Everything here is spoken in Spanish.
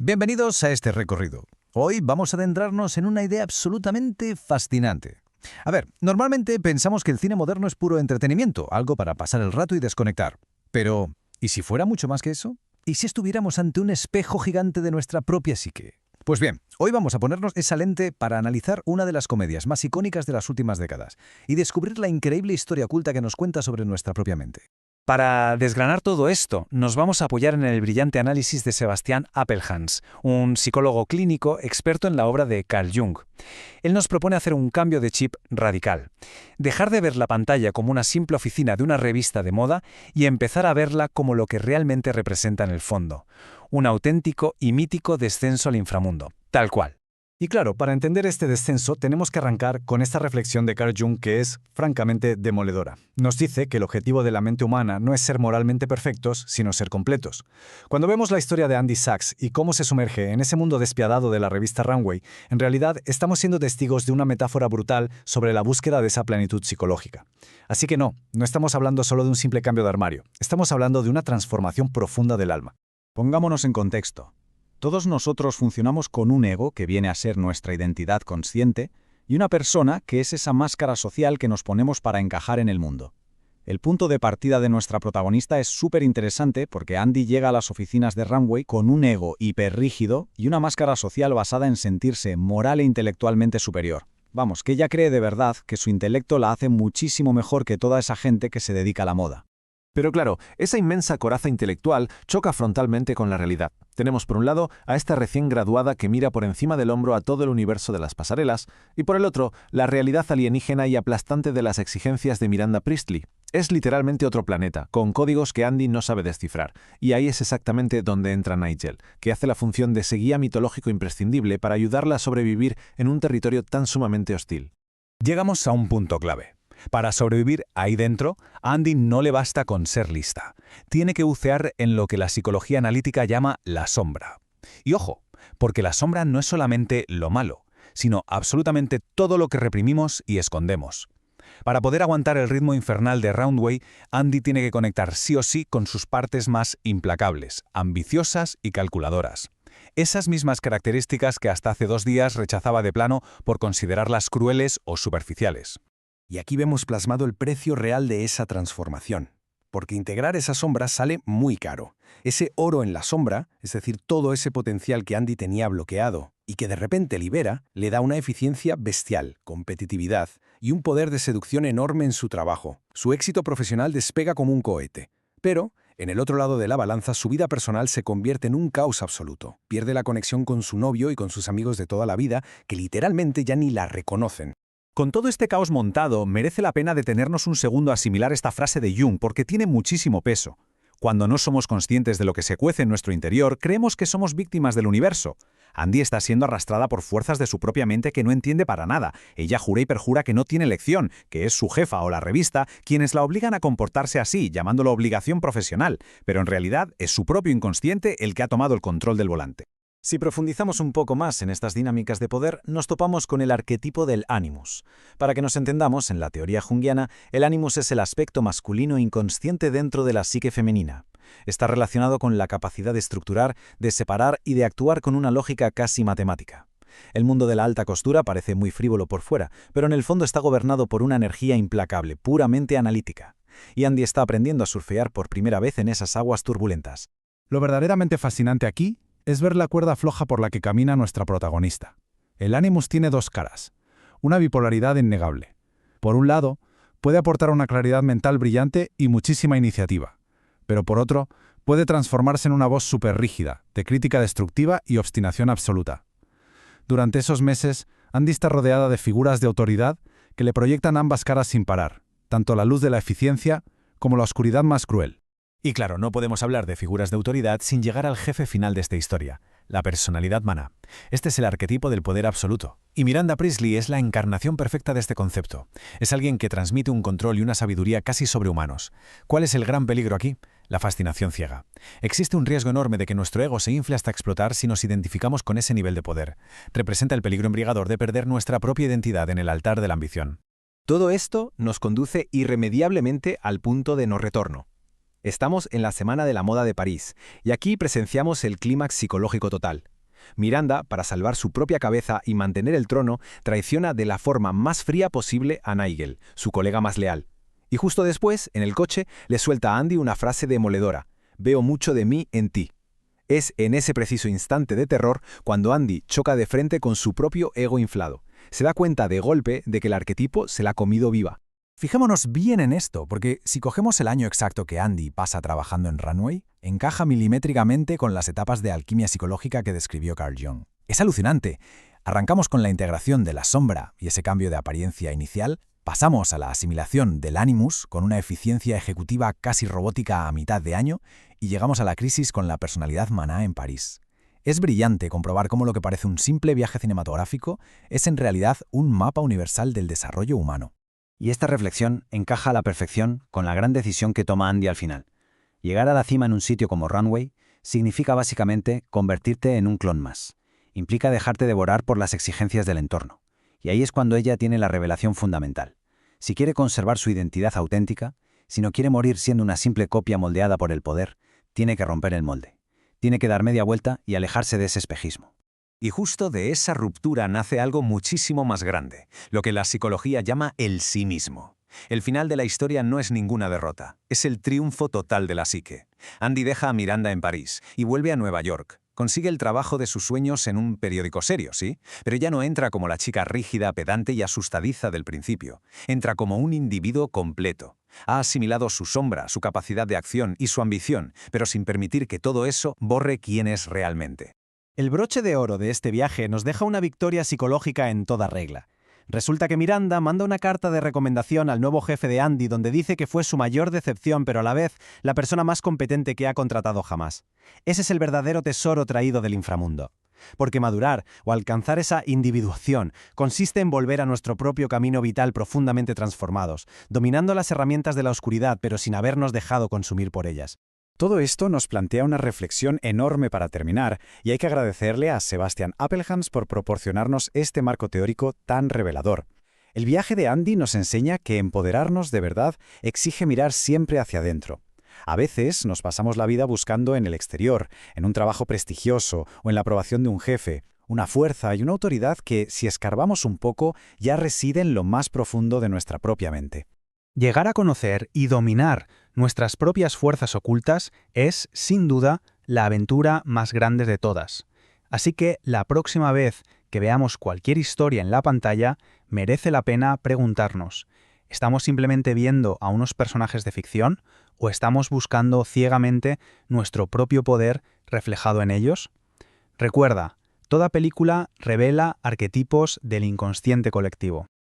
Bienvenidos a este recorrido. Hoy vamos a adentrarnos en una idea absolutamente fascinante. A ver, normalmente pensamos que el cine moderno es puro entretenimiento, algo para pasar el rato y desconectar. Pero, ¿y si fuera mucho más que eso? ¿Y si estuviéramos ante un espejo gigante de nuestra propia psique? Pues bien, hoy vamos a ponernos esa lente para analizar una de las comedias más icónicas de las últimas décadas y descubrir la increíble historia oculta que nos cuenta sobre nuestra propia mente. Para desgranar todo esto, nos vamos a apoyar en el brillante análisis de Sebastián Appelhans, un psicólogo clínico experto en la obra de Carl Jung. Él nos propone hacer un cambio de chip radical, dejar de ver la pantalla como una simple oficina de una revista de moda y empezar a verla como lo que realmente representa en el fondo, un auténtico y mítico descenso al inframundo, tal cual. Y claro, para entender este descenso tenemos que arrancar con esta reflexión de Carl Jung que es, francamente, demoledora. Nos dice que el objetivo de la mente humana no es ser moralmente perfectos, sino ser completos. Cuando vemos la historia de Andy Sachs y cómo se sumerge en ese mundo despiadado de la revista Runway, en realidad estamos siendo testigos de una metáfora brutal sobre la búsqueda de esa plenitud psicológica. Así que no estamos hablando solo de un simple cambio de armario, estamos hablando de una transformación profunda del alma. Pongámonos en contexto. Todos nosotros funcionamos con un ego, que viene a ser nuestra identidad consciente, y una persona, que es esa máscara social que nos ponemos para encajar en el mundo. El punto de partida de nuestra protagonista es súper interesante porque Andy llega a las oficinas de Runway con un ego hiperrígido y una máscara social basada en sentirse moral e intelectualmente superior. Vamos, que ella cree de verdad que su intelecto la hace muchísimo mejor que toda esa gente que se dedica a la moda. Pero claro, esa inmensa coraza intelectual choca frontalmente con la realidad. Tenemos por un lado a esta recién graduada que mira por encima del hombro a todo el universo de las pasarelas, y por el otro, la realidad alienígena y aplastante de las exigencias de Miranda Priestly. Es literalmente otro planeta, con códigos que Andy no sabe descifrar, y ahí es exactamente donde entra Nigel, que hace la función de ese guía mitológico imprescindible para ayudarla a sobrevivir en un territorio tan sumamente hostil. Llegamos a un punto clave. Para sobrevivir ahí dentro, a Andy no le basta con ser lista. Tiene que bucear en lo que la psicología analítica llama la sombra. Y ojo, porque la sombra no es solamente lo malo, sino absolutamente todo lo que reprimimos y escondemos. Para poder aguantar el ritmo infernal de Runway, Andy tiene que conectar sí o sí con sus partes más implacables, ambiciosas y calculadoras. Esas mismas características que hasta hace 2 días rechazaba de plano por considerarlas crueles o superficiales. Y aquí vemos plasmado el precio real de esa transformación, porque integrar esa sombra sale muy caro. Ese oro en la sombra, es decir, todo ese potencial que Andy tenía bloqueado y que de repente libera, le da una eficiencia bestial, competitividad y un poder de seducción enorme en su trabajo. Su éxito profesional despega como un cohete. Pero, en el otro lado de la balanza, su vida personal se convierte en un caos absoluto. Pierde la conexión con su novio y con sus amigos de toda la vida, que literalmente ya ni la reconocen. Con todo este caos montado, merece la pena detenernos un segundo a asimilar esta frase de Jung porque tiene muchísimo peso. Cuando no somos conscientes de lo que se cuece en nuestro interior, creemos que somos víctimas del universo. Andy está siendo arrastrada por fuerzas de su propia mente que no entiende para nada. Ella jura y perjura que no tiene elección, que es su jefa o la revista quienes la obligan a comportarse así, llamándolo obligación profesional, pero en realidad es su propio inconsciente el que ha tomado el control del volante. Si profundizamos un poco más en estas dinámicas de poder, nos topamos con el arquetipo del Animus. Para que nos entendamos, en la teoría junguiana, el Animus es el aspecto masculino inconsciente dentro de la psique femenina. Está relacionado con la capacidad de estructurar, de separar y de actuar con una lógica casi matemática. El mundo de la alta costura parece muy frívolo por fuera, pero en el fondo está gobernado por una energía implacable, puramente analítica. Y Andy está aprendiendo a surfear por primera vez en esas aguas turbulentas. Lo verdaderamente fascinante aquí es ver la cuerda floja por la que camina nuestra protagonista. El Animus tiene 2 caras, una bipolaridad innegable. Por un lado, puede aportar una claridad mental brillante y muchísima iniciativa, pero por otro, puede transformarse en una voz superrígida, de crítica destructiva y obstinación absoluta. Durante esos meses, Andy está rodeada de figuras de autoridad que le proyectan ambas caras sin parar, tanto la luz de la eficiencia como la oscuridad más cruel. Y claro, no podemos hablar de figuras de autoridad sin llegar al jefe final de esta historia, la personalidad mana. Este es el arquetipo del poder absoluto. Y Miranda Priestly es la encarnación perfecta de este concepto. Es alguien que transmite un control y una sabiduría casi sobrehumanos. ¿Cuál es el gran peligro aquí? La fascinación ciega. Existe un riesgo enorme de que nuestro ego se infle hasta explotar si nos identificamos con ese nivel de poder. Representa el peligro embriagador de perder nuestra propia identidad en el altar de la ambición. Todo esto nos conduce irremediablemente al punto de no retorno. Estamos en la Semana de la Moda de París, y aquí presenciamos el clímax psicológico total. Miranda, para salvar su propia cabeza y mantener el trono, traiciona de la forma más fría posible a Nigel, su colega más leal. Y justo después, en el coche, le suelta a Andy una frase demoledora: «Veo mucho de mí en ti». Es en ese preciso instante de terror cuando Andy choca de frente con su propio ego inflado. Se da cuenta de golpe de que el arquetipo se la ha comido viva. Fijémonos bien en esto, porque si cogemos el año exacto que Andy pasa trabajando en Runway, encaja milimétricamente con las etapas de alquimia psicológica que describió Carl Jung. Es alucinante. Arrancamos con la integración de la sombra y ese cambio de apariencia inicial, pasamos a la asimilación del Animus con una eficiencia ejecutiva casi robótica a mitad de año y llegamos a la crisis con la personalidad maná en París. Es brillante comprobar cómo lo que parece un simple viaje cinematográfico es en realidad un mapa universal del desarrollo humano. Y esta reflexión encaja a la perfección con la gran decisión que toma Andy al final. Llegar a la cima en un sitio como Runway significa básicamente convertirte en un clon más. Implica dejarte devorar por las exigencias del entorno. Y ahí es cuando ella tiene la revelación fundamental. Si quiere conservar su identidad auténtica, si no quiere morir siendo una simple copia moldeada por el poder, tiene que romper el molde. Tiene que dar media vuelta y alejarse de ese espejismo. Y justo de esa ruptura nace algo muchísimo más grande, lo que la psicología llama el sí mismo. El final de la historia no es ninguna derrota, es el triunfo total de la psique. Andy deja a Miranda en París y vuelve a Nueva York. Consigue el trabajo de sus sueños en un periódico serio, sí, pero ya no entra como la chica rígida, pedante y asustadiza del principio. Entra como un individuo completo. Ha asimilado su sombra, su capacidad de acción y su ambición, pero sin permitir que todo eso borre quién es realmente. El broche de oro de este viaje nos deja una victoria psicológica en toda regla. Resulta que Miranda manda una carta de recomendación al nuevo jefe de Andy donde dice que fue su mayor decepción, pero a la vez la persona más competente que ha contratado jamás. Ese es el verdadero tesoro traído del inframundo. Porque madurar o alcanzar esa individuación consiste en volver a nuestro propio camino vital profundamente transformados, dominando las herramientas de la oscuridad pero sin habernos dejado consumir por ellas. Todo esto nos plantea una reflexión enorme para terminar, y hay que agradecerle a Sebastian Appelhans por proporcionarnos este marco teórico tan revelador. El viaje de Andy nos enseña que empoderarnos de verdad exige mirar siempre hacia adentro. A veces nos pasamos la vida buscando en el exterior, en un trabajo prestigioso o en la aprobación de un jefe, una fuerza y una autoridad que, si escarbamos un poco, ya reside en lo más profundo de nuestra propia mente. Llegar a conocer y dominar nuestras propias fuerzas ocultas es, sin duda, la aventura más grande de todas. Así que la próxima vez que veamos cualquier historia en la pantalla, merece la pena preguntarnos: ¿estamos simplemente viendo a unos personajes de ficción o estamos buscando ciegamente nuestro propio poder reflejado en ellos? Recuerda, toda película revela arquetipos del inconsciente colectivo.